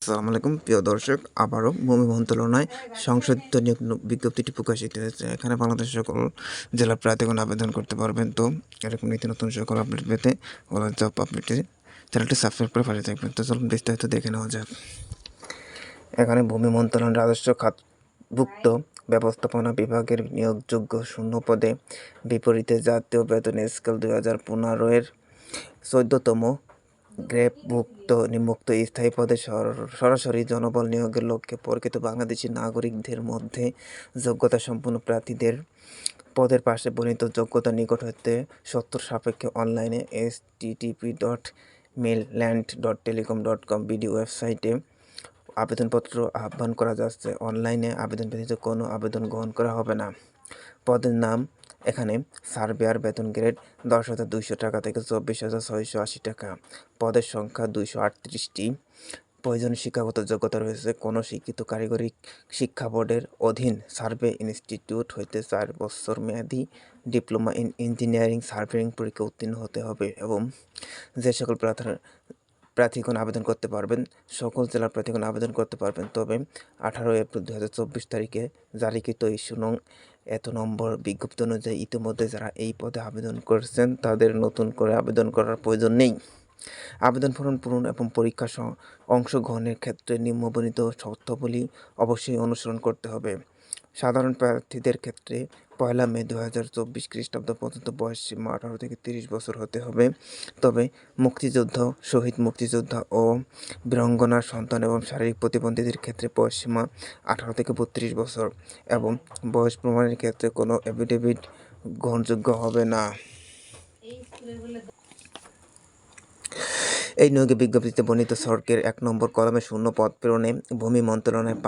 আসসালামু আলাইকুম প্রিয় দর্শক, আবারও ভূমি মন্ত্রণালয় সংশোধিত নিয়োগ বিজ্ঞপ্তিটি প্রকাশিত হয়েছে। এখানে বাংলাদেশের সকল জেলার প্রার্থীগণ আবেদন করতে পারবেন। তো এরকম নিত্য নতুন সকল আপডেট পেতে ওলা জব আপডেটে চ্যানেলটি সাবস্ক্রাইব করে পাশে থাকবেন। তো চলুন বিস্তারিত দেখে নেওয়া যাক। এখানে ভূমি মন্ত্রণালয়ের রাজস্ব খাতভুক্ত ব্যবস্থাপনা বিভাগের নিয়োগযোগ্য শূন্য পদে বিপরীতে জাতীয় বেতন স্কেল 2015-এর 14তম গ্রেডভুক্ত নিম্নোক্ত স্থায়ী পদে সরাসরি জনবল নিয়োগের লক্ষ্যে প্রকৃত বাংলাদেশি নাগরিকদের মধ্যে যোগ্যতা সম্পন্ন প্রার্থীদের পদের পাশে বর্ণিত যোগ্যতা নিকট হতে সত্তর সাপেক্ষে অনলাইনে http://mainland.telecom.com বিডি ওয়েবসাইটে আবেদনপত্র আহ্বান করা যাচ্ছে। অনলাইনে আবেদন ব্যতীত কোনো আবেদন গ্রহণ করা হবে না। পদের নাম এখানে সার্ভেয়ার, বেতন গ্রেড 10,200 টাকা থেকে 24,680 টাকা। পদের সংখ্যা 238টি। প্রয়োজনীয় শিক্ষাগত যোগ্যতা রয়েছে কোনো শিক্ষিত কারিগরি শিক্ষা বোর্ডের অধীন সার্ভে ইনস্টিটিউট হইতে 4 বছর মেয়াদী ডিপ্লোমা ইন ইঞ্জিনিয়ারিং সার্ভেয়িং পরীক্ষা উত্তীর্ণ হতে হবে। এবং যে সকল প্রার্থীগণ আবেদন করতে পারবেন, সকল জেলার প্রার্থীগণ আবেদন করতে পারবেন। তবে 18 এপ্রিল 2024 তারিখে জারিকৃত ইস্যু নং এত নম্বর বিজ্ঞপ্তি অনুযায়ী ইতিমধ্যে যারা এই পদে আবেদন করেছেন তাদের নতুন করে আবেদন করার প্রয়োজন নেই। আবেদন ফর্ম পূরণ এবং পরীক্ষা অংশগ্রহণের ক্ষেত্রে নিম্নবর্ণিত শর্তাবলী অবশ্যই অনুসরণ করতে হবে। সাধারণ প্রার্থীদের ক্ষেত্রে 1 মে 2024 খ্রিস্টাব্দ পর্যন্ত বয়স সীমা 18 থেকে 30 বছর হতে হবে। তবে মুক্তিযোদ্ধা, শহীদ মুক্তিযোদ্ধা ও বীরাঙ্গনার সন্তান এবং শারীরিক প্রতিবন্ধীদের ক্ষেত্রে বয়স সীমা 18 থেকে 32 বছর এবং বয়স প্রমাণের ক্ষেত্রে কোনো এফিডেভিট গ্রহণযোগ্য হবে না। এই নিয়োগে বিজ্ঞপ্তিতে বর্ণিত সড়কের 1 নম্বর কলামে শূন্য পদ প্রেরণে ভূমি মন্ত্রণালয়ের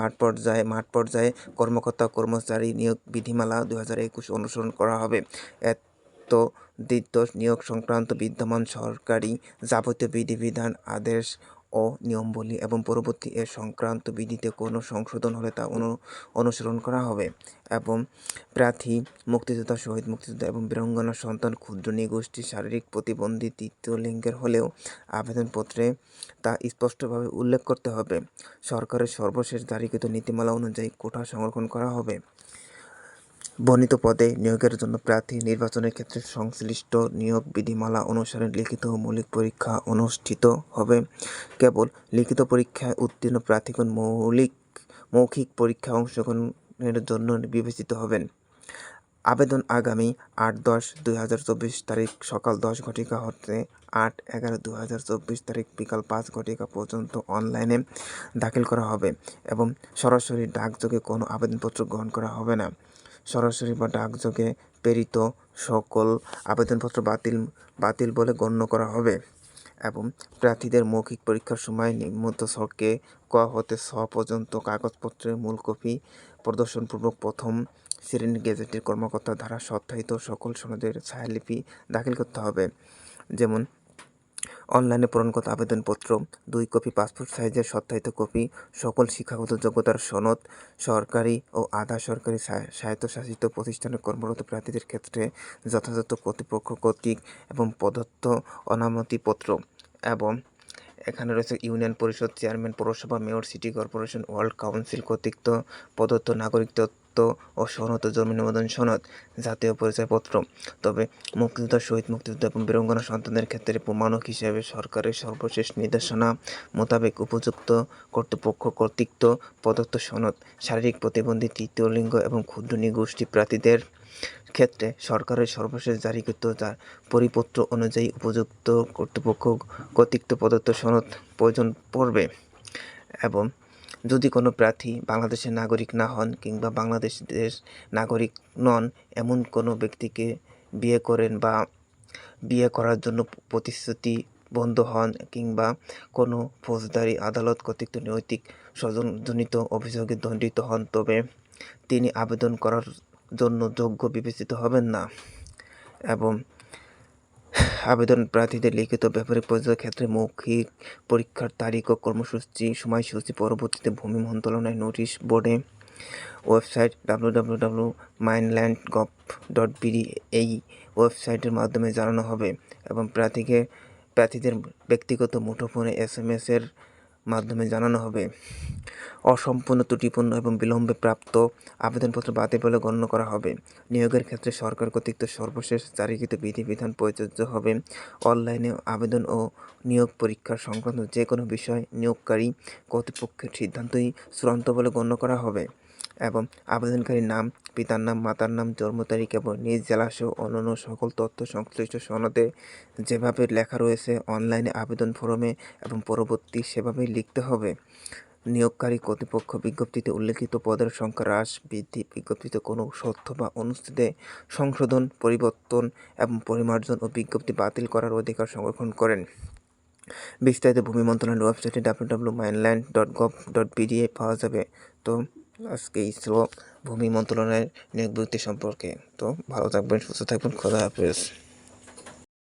মাঠ পর্যায়ে কর্মকর্তা কর্মচারী নিয়োগ বিধিমালা 2021 অনুসরণ করা হবে। এতদ্ধিত নিয়োগ সংক্রান্ত বিদ্যমান সরকারি যাবতীয় বিধিবিধান, আদেশ ও নিয়মাবলী এবং পরবর্তী এ সংক্রান্ত বিধিতে কোনো সংশোধন হলে তা অনুসরণ করা হবে। এবং প্রার্থী মুক্তিযোদ্ধা, শহীদ মুক্তিযোদ্ধা এবং বীরাঙ্গনার সন্তান, ক্ষুদ্র নৃগোষ্ঠী, শারীরিক প্রতিবন্ধী, তৃতীয় লিঙ্গের হলেও আবেদনপত্রে তা স্পষ্টভাবে উল্লেখ করতে হবে। সরকারের সর্বশেষ জারিকৃত নীতিমালা অনুযায়ী কোটা সংরক্ষণ করা হবে। বর্ণিত পদে নিয়োগের জন্য প্রার্থী নির্বাচনের ক্ষেত্রে সংশ্লিষ্ট নিয়োগ বিধিমালা অনুসারে লিখিত ও মৌখিক পরীক্ষা অনুষ্ঠিত হবে। কেবল লিখিত পরীক্ষায় উত্তীর্ণ প্রার্থীগণ মৌখিক পরীক্ষায় অংশগ্রহণের জন্য বিবেচিত হবেন। আবেদন আগামী 8/10/2024 তারিখ সকাল 10 ঘটিকা হতে 8/11/2024 তারিখ বিকাল 5 ঘটিকা পর্যন্ত অনলাইনে দাখিল করা হবে এবং সরাসরি ডাকযোগে কোনো আবেদনপত্র গ্রহণ করা হবে না। সরাসরি বা ডাকযোগে প্রেরিত সকল আবেদনপত্র বাতিল বলে গণ্য করা হবে। এবং প্রার্থীদের মৌখিক পরীক্ষার সময় নিম্নোক্ত ছকে ক হতে ছ পর্যন্ত কাগজপত্রের মূল কপি প্রদর্শনপূর্বক প্রথম শ্রেণীর গেজেটের কর্মকর্তা দ্বারা সত্যায়িত সকল সনদের ছায়ালিপি দাখিল করতে হবে। যেমন অনলাইনে পূরণগত আবেদনপত্র, 2 কপি পাসপোর্ট সাইজের সত্যায়িত কপি, সকল শিক্ষাগত যোগ্যতার সনদ, সরকারি ও আধা সরকারি স্বায়ত্তশাসিত প্রতিষ্ঠানে কর্মরত প্রার্থীদের ক্ষেত্রে যথাযথ কর্তৃপক্ষ কর্তৃক এবং প্রদত্ত অনুমতিপত্র। এবং এখানে রয়েছে ইউনিয়ন পরিষদ চেয়ারম্যান, পৌরসভা, mayor, city corporation, word council কর্তৃক প্রদত্ত নাগরিক তথ্য ও সনদ ও জমি নিবন্ধন সনদ, জাতীয় পরিচয়পত্র। তবে মুক্তিযোদ্ধা, শহীদ মুক্তিযোদ্ধা এবং বীরাঙ্গনা সন্তানদের ক্ষেত্রে প্রমাণক হিসেবে সরকারের সর্বশেষ নির্দেশনা মোতাবেক উপযুক্ত কর্তৃপক্ষ কর্তৃক প্রদত্ত সনদ, শারীরিক প্রতিবন্ধী, তৃতীয় লিঙ্গ এবং ক্ষুদ্র নৃগোষ্ঠী প্রার্থীদের ক্ষেত্রে সরকারের সর্বশেষ জারিকৃত পরিপত্র অনুযায়ী উপযুক্ত কর্তৃপক্ষ কর্তৃক প্রদত্ত সনদ প্রয়োজন পড়বে। এবং যদি কোনো প্রার্থী বাংলাদেশের নাগরিক না হন কিংবা বাংলাদেশের নাগরিক নন এমন কোনো ব্যক্তিকে বিয়ে করেন বা বিয়ে করার জন্য প্রতিশ্রুতিবদ্ধ হন কিংবা কোনো ফৌজদারি আদালত কর্তৃক নৈতিক স্বজনজনিত অভিযোগে দণ্ডিত হন, তবে তিনি আবেদন করার জন্য যোগ্য বিবেচিত হবেন না। এবং আবেদন প্রার্থীদের লিখিত ব্যাপারে পরিচয়ের ক্ষেত্রে মৌখিক পরীক্ষার তারিখ ও সময়সূচি পরবর্তীতে ভূমি মন্ত্রণালয় নোটিশ বোর্ডে ওয়েবসাইট www.mainland.gov.bd এই ওয়েবসাইটের মাধ্যমে জানানো হবে। এবং প্রার্থীদের ব্যক্তিগত মুঠোফোনে SMS এর মাধ্যমে জানানো হবে। অসম্পূর্ণ, ত্রুটিপূর্ণ এবং বিলম্বে প্রাপ্ত আবেদনপত্র বাতিল বলে গণ্য করা হবে। নিয়োগের ক্ষেত্রে সরকার কর্তৃক সর্বশেষ জারিকৃত বিধিবিধান প্রযোজ্য হবে। অনলাইনে আবেদন ও নিয়োগ পরীক্ষা সংক্রান্ত যে কোনো বিষয় নিয়োগকারী কর্তৃপক্ষের সিদ্ধান্তই চূড়ান্ত বলে গণ্য করা হবে এবং আবেদনকারীর নাম, পিতার নাম, মাতার নাম, জন্ম তারিখ এবং নিজ জেলাসহ অন্যান্য সকল তথ্য সংশ্লিষ্ট সনদে যেভাবে লেখা রয়েছে অনলাইনে আবেদন ফরমে এবং পরবর্তী সেভাবেই লিখতে হবে। নিয়োগকারী কর্তৃপক্ষ বিজ্ঞপ্তিতে উল্লেখিত পদের সংখ্যা হ্রাস, বৃদ্ধি, বিজ্ঞপ্তিতে কোনো তথ্য বা অনুচ্ছেদে সংশোধন, পরিবর্তন এবং পরিমার্জন ও বিজ্ঞপ্তি বাতিল করার অধিকার সংরক্ষণ করেন। বিস্তারিত ভূমি মন্ত্রণালয়ের ওয়েবসাইটে www.mainland.gov.bd পাওয়া যাবে। তো আজকে এই ছিল ভূমি মন্ত্রণালয়ের নিয়োগ বিজ্ঞপ্তি সম্পর্কে। তো ভালো থাকবেন, সুস্থ থাকবেন, খোদা হাফেজ।